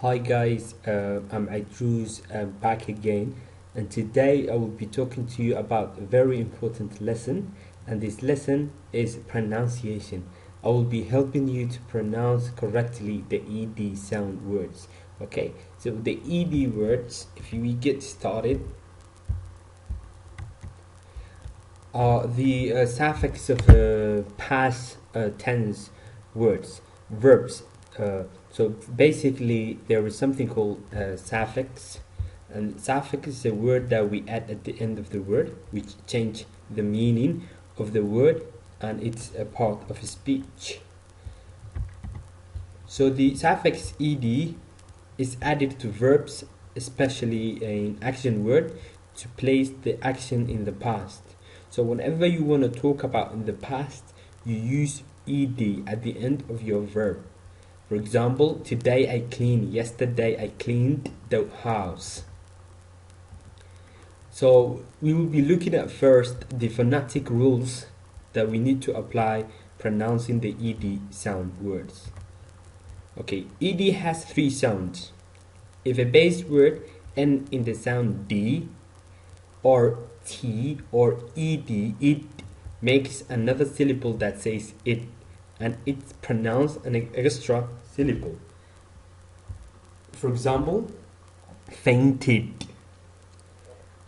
Hi guys, I'm Idrus back again, and today I will be talking to you about a very important lesson, and this lesson is pronunciation. I will be helping you to pronounce correctly the ed sound words. Okay, so the ed words, if we get started, are the suffix of past tense words, verbs. So basically, there is something called suffix, and suffix is a word that we add at the end of the word, which change the meaning of the word, and it's a part of speech. So the suffix ed is added to verbs, especially in action word, to place the action in the past. So whenever you want to talk about in the past, you use ed at the end of your verb. For example, today I cleaned, yesterday I cleaned the house. So we will be looking at first the phonetic rules that we need to apply pronouncing the ed sound words. Okay, ed has three sounds. If a base word ends in the sound d or t or ed, it makes another syllable that says it, and it's pronounced an extra syllable. For example, fainted.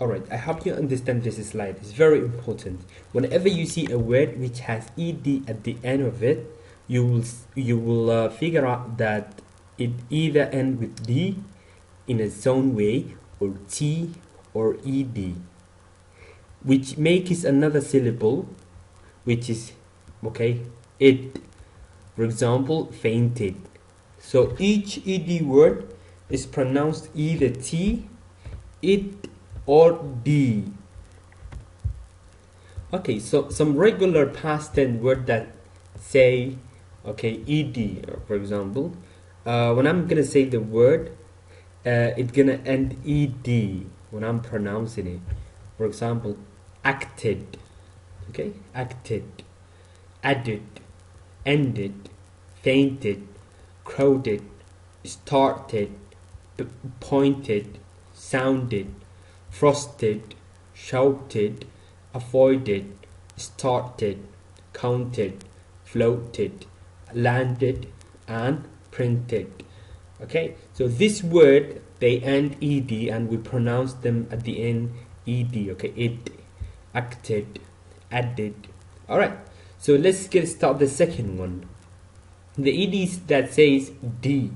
Alright, I hope you understand this slide. It's very important. Whenever you see a word which has ed at the end of it, you will figure out that it either ends with d in a sound way, or t or ed, which makes another syllable, which is it. For example, fainted. So each ed word is pronounced either t, it, or d. Okay, so some regular past tense word that say ed. For example, when I'm gonna say the word, it's gonna end ed when I'm pronouncing it. For example, acted. Okay, acted, added, ended, fainted, crowded, started, pointed, sounded, frosted, shouted, avoided, started, counted, floated, landed, and printed. Okay, so this word they end ed and we pronounce them at the end ed. Okay, it, acted, added. Alright, so let's get started the second one. The ed that says d,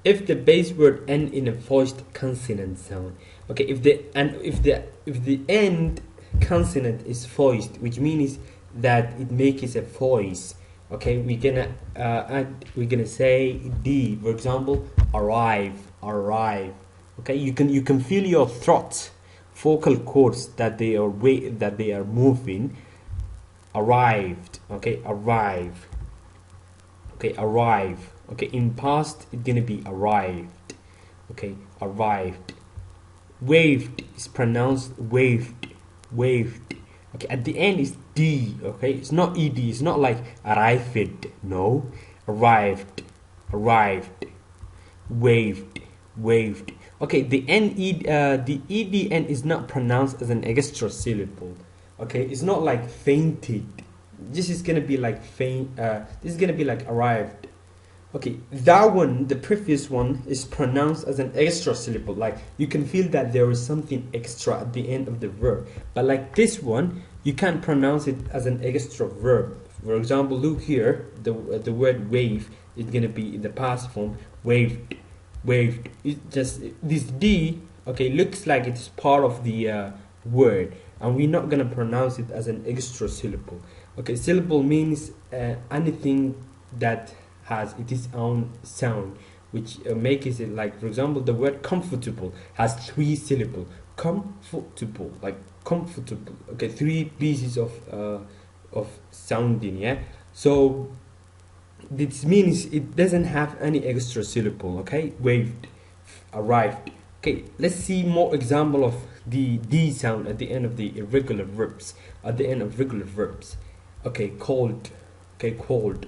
if the base word end in a voiced consonant sound. Okay, if the end consonant is voiced, which means that it makes a voice. Okay, we're gonna say d. For example, arrive. Okay, you can feel your throat vocal cords that they are moving. Arrived. Okay, arrive. Okay, arrive. Okay, in past it's gonna be arrived. Okay, arrived. Waved is pronounced waved. Okay, at the end is d. Okay, it's not ed. It's not like arrived. No, arrived. Waved. Okay, the ed end is not pronounced as an extra syllable. Okay, it's not like fainted. This is gonna be like this is gonna be like arrived. Okay, that one, the previous one, is pronounced as an extra syllable. Like you can feel that there is something extra at the end of the verb. But like this one, you can't pronounce it as an extra verb. For example, look here, the word wave is gonna be in the past form, waved. It just this d. Okay, looks like it's part of the word, and we're not gonna pronounce it as an extra syllable. Okay, syllable means anything that has its own sound, which makes it like, for example, the word comfortable has three syllables. Comfortable, like comfortable. Okay, three pieces of sounding. Yeah, so this means it doesn't have any extra syllable. Okay, waved, arrived. Okay, let's see more example of the d sound at the end of the irregular verbs. Okay, cold. Okay, cold.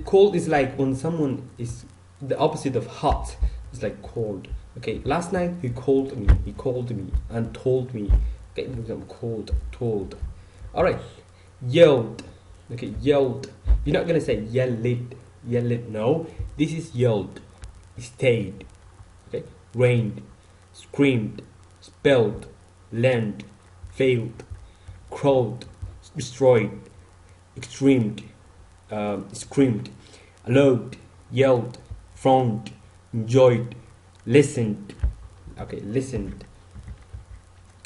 Cold is like when someone is the opposite of hot. It's like called. Okay, last night he called me. He called me and told me. Okay, for example, called, told. All right, yelled. Okay, yelled. You're not gonna say yell it, yell it. No, this is yelled. Stayed. Okay, rained, screamed, spelled, learned, failed, crawled, destroyed, extremed, screamed, allowed, yelled, frowned, enjoyed, listened. Okay, listened.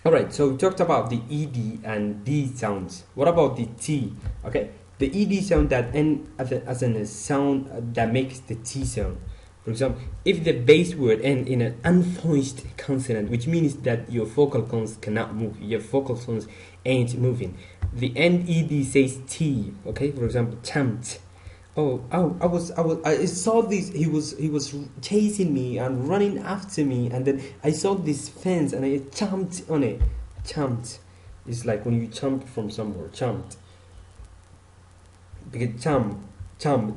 All right, so we talked about the ed and d sounds. What about the t? Okay, the ed sound that end as in a sound that makes the t sound. For example, if the base word end in an unvoiced consonant, which means that your vocal cords cannot move, your vocal cords ain't moving, the end ed says t. Okay, for example, champed. I saw this. He was chasing me and running after me, and then I saw this fence and I champed on it. Champed is like when you jump from somewhere. Champed. Because champ.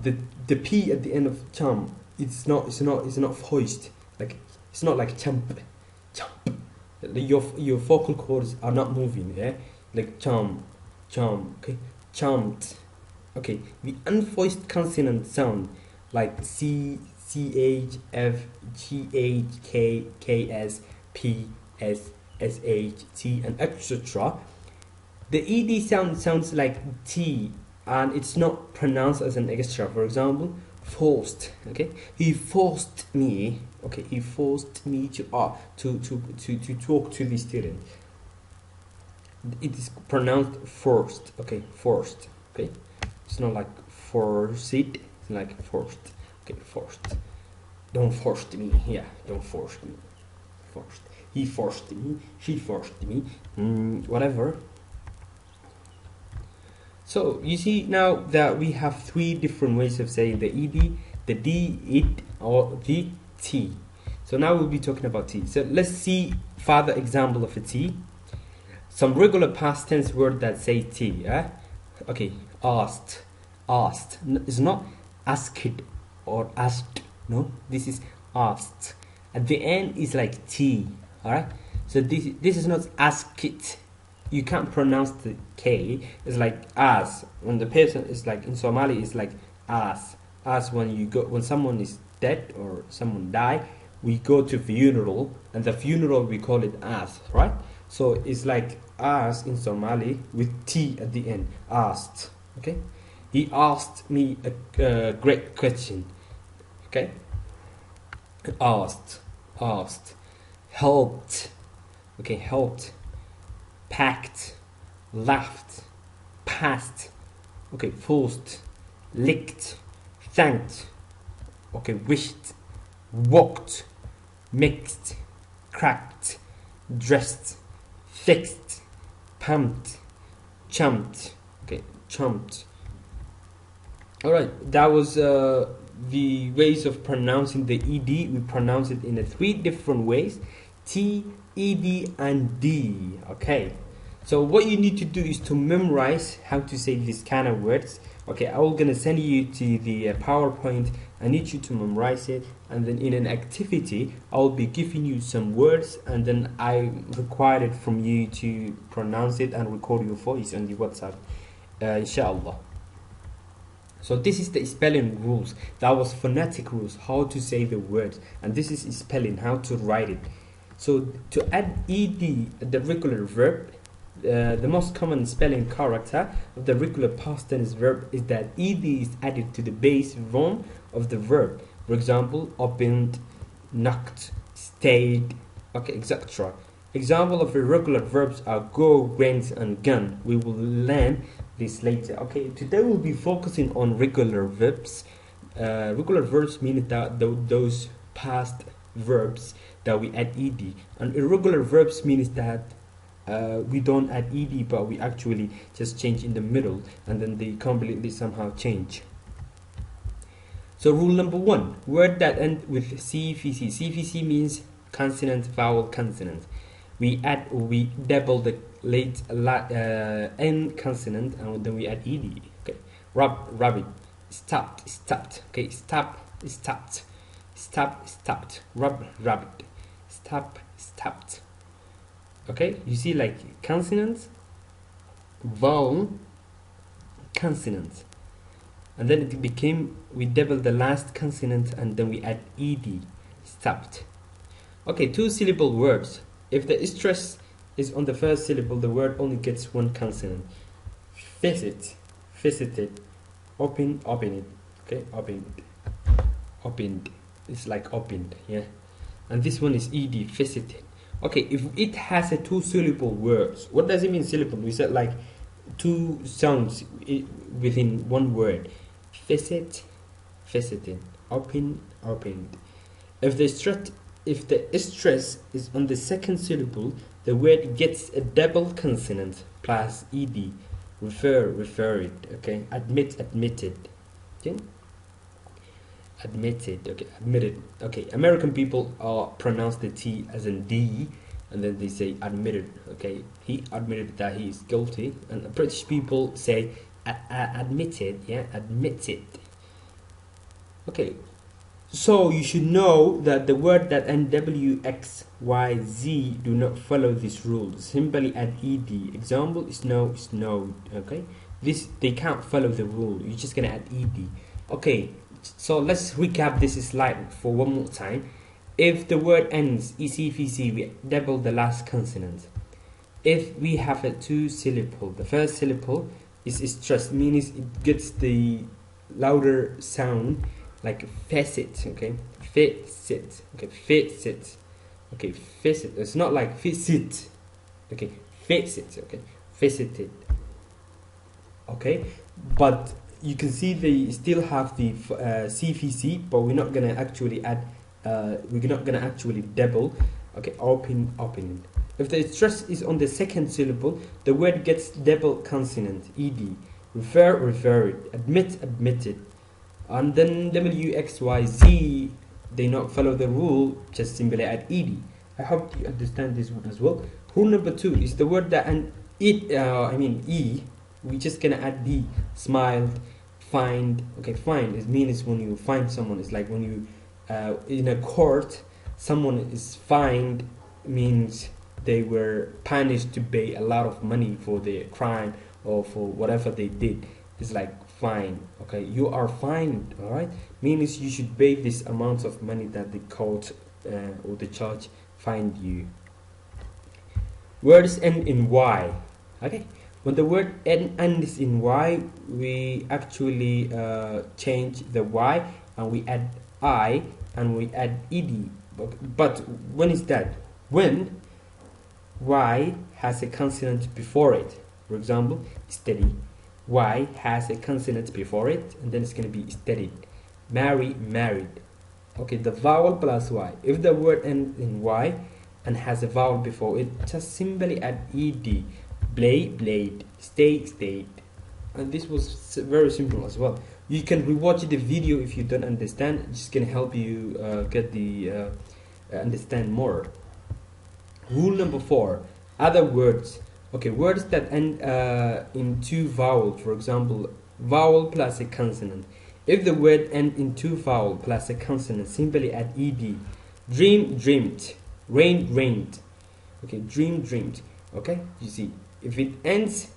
The p at the end of champ. It's not voiced. Like it's not like champ. Your vocal cords are not moving. Yeah, like champ. Okay, champed. Okay, the unvoiced consonant sound like C, CH, F, GH, K, KS, P, S, SH, T, and etc. The ED sound sounds like T and it's not pronounced as an extra. For example, forced. Okay, he forced me. Okay, he forced me to talk to the student. It is pronounced forced. Okay, forced. Okay. It's not like force it, it's like forced. Okay, forced. Don't force me. Yeah, don't force me. Forced. He forced me. She forced me. Whatever. So you see now that we have three different ways of saying the ed, the d, it, or the t. So now we'll be talking about t. So let's see further example of a t. Some regular past tense word that say t. Yeah. Okay. Asked. It's not asked or asked. No, this is asked. At the end is like t. All right. So this is not asked. You can't pronounce the k. It's like as. When the person is like in Somali, it's like as. As when someone is dead or someone die, we go to funeral, and the funeral we call it as. Right. So it's like as in Somali with t at the end. Asked. Okay, he asked me a great question. Okay, asked, helped. Okay, helped, packed, laughed, passed. Okay, forced, licked, thanked. Okay, wished, walked, mixed, cracked, dressed, fixed, pumped, chumped. Okay, chumped. All right, that was the ways of pronouncing the ed. We pronounce it in three different ways: t, ed, and d. Okay, so what you need to do is to memorize how to say these kind of words. Okay, I'm gonna send you to the PowerPoint. I need you to memorize it, and then in an activity I'll be giving you some words, and then I require it from you to pronounce it and record your voice on the WhatsApp. Inshallah. So this is the spelling rules. That was phonetic rules, how to say the words, and this is spelling, how to write it. So to add ed, the regular verb, the most common spelling character of the regular past tense verb is that ed is added to the base form of the verb. For example, opened, knocked, stayed, okay, etc. Example of irregular verbs are go, went, and gone. We will learn this later. Okay, today we'll be focusing on regular verbs. Regular verbs mean that those past verbs that we add ed, and irregular verbs means that we don't add ed, but we actually just change in the middle, and then they completely somehow change. So rule number 1: word that end with CVC. CVC means consonant, vowel, consonant. We double the late end consonant, and then we add ed. Okay, rabbit, stopped. Okay, stopped. stop, stopped, rub, rubbed, stop, stopped. Okay, you see, like consonants, vowel, consonant, and then it became, we double the last consonant and then we add ed, stopped. Okay, two syllable words. If the stress is on the first syllable, the word only gets one consonant. Visit, visited, open, opened. Okay, opened, opened. It's like opened, yeah. And this one is ed, visited. Okay, if it has a two syllable words, what does it mean syllable? We said like two sounds within one word. Visit, visited, open, opened. If the stress is on the second syllable, the word gets a double consonant plus ed. Refer, referred. Okay, admit, admitted. Okay, admitted. Okay, admitted. Okay, American people pronounce the T as in D, and then they say admitted. Okay, he admitted that he is guilty, and British people say admitted. Yeah, admitted. Okay, so you should know that the word that end W, X, Y, Z do not follow this rule. Simply add ed. Example: snow, snowed. Okay, this they can't follow the rule. You're just gonna add ed. Okay, so let's recap this slide for one more time. If the word ends ECVC, we double the last consonant. If we have a two syllable, the first syllable is stressed, means it gets the louder sound, like facet. Okay, facet. Okay, facet. Okay, facet. It's not like facet. Okay, facet. Okay, faceted. Okay, but you can see they still have the CVC, but we're not gonna actually add. We're not gonna actually double. Okay, open, opening. If the stress is on the second syllable, the word gets double consonant ed. Refer, referred. Admit, admitted. And then W, X, Y, Z, they not follow the rule, just simply add ed. I hope you understand this one as well. Rule number 2 is the word that and it E, we just gonna add D. Smiled, find. Okay, find it means when you find someone. It's like when you in a court, someone is fined, means they were punished to pay a lot of money for their crime or for whatever they did. It's like fine. Okay, you are fined. All right, means you should pay this amount of money that the court or the judge fined you. Words end in Y. Okay, when the word ends in Y, we actually change the Y and we add I and we add ed. But when is that? When Y has a consonant before it. For example, steady. Y has a consonant before it, and then it's going to be steadied. Marry, married. Okay, the vowel plus Y. If the word ends in Y and has a vowel before it, just simply add ed. Play, played. Stay, stayed. And this was very simple as well. You can rewatch the video if you don't understand. It's just going to help you get the understand more. Rule number 4. Other words. Okay, words that end in two vowels. For example, vowel plus a consonant. If the word ends in two vowel plus a consonant, simply add ed. Dream, dreamed. Rain, rained. Okay, dream, dreamed. Okay, you see, if it ends,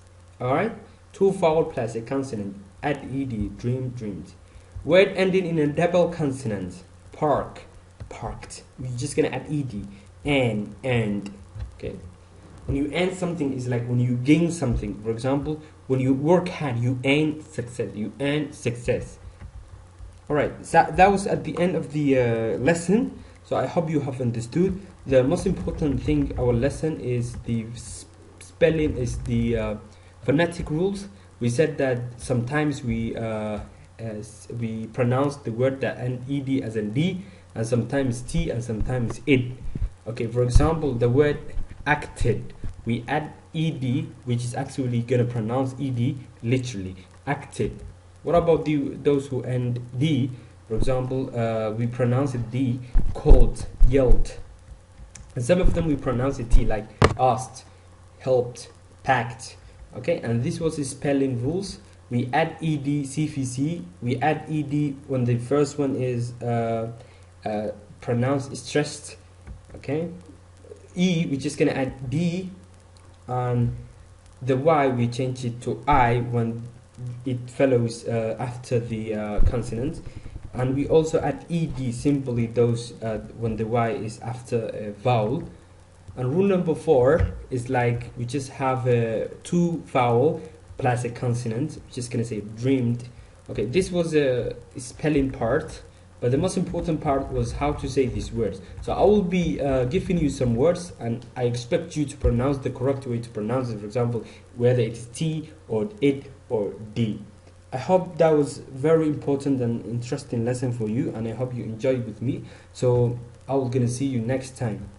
all right, two vowel plus a consonant, add ed. Dream, dreamed. Word ending in a double consonant. Park, parked. We're just gonna add ed. And. Okay. When you end something, is like when you gain something. For example, when you work hard, you earn success. You earn success. All right. So that was at the end of the lesson. So I hope you have understood. The most important thing our lesson is the spelling, is the phonetic rules. We said that sometimes we pronounce the word that end ed as a d, and sometimes t, and sometimes id. Okay. For example, the word acted, we add ed, which is actually gonna pronounce ed literally. Acted. What about those who end d? For example, we pronounce it d. Called, yelled. And some of them we pronounce it t, like asked, helped, packed. Okay, and this was the spelling rules. We add ed, CVC. We add ed when the first one is pronounce stressed. Okay, E, we're just gonna add D, and the Y we change it to I when it follows after the consonant, and we also add ed simply those when the Y is after a vowel. And rule number 4 is like we just have a 2 vowel plus a consonant. We're just gonna say dreamed. Okay, this was a spelling part, but the most important part was how to say these words. So I will be giving you some words, and I expect you to pronounce the correct way to pronounce it. For example, whether it's T or it or D. I hope that was very important and interesting lesson for you, and I hope you enjoyed with me. So I will gonna see you next time.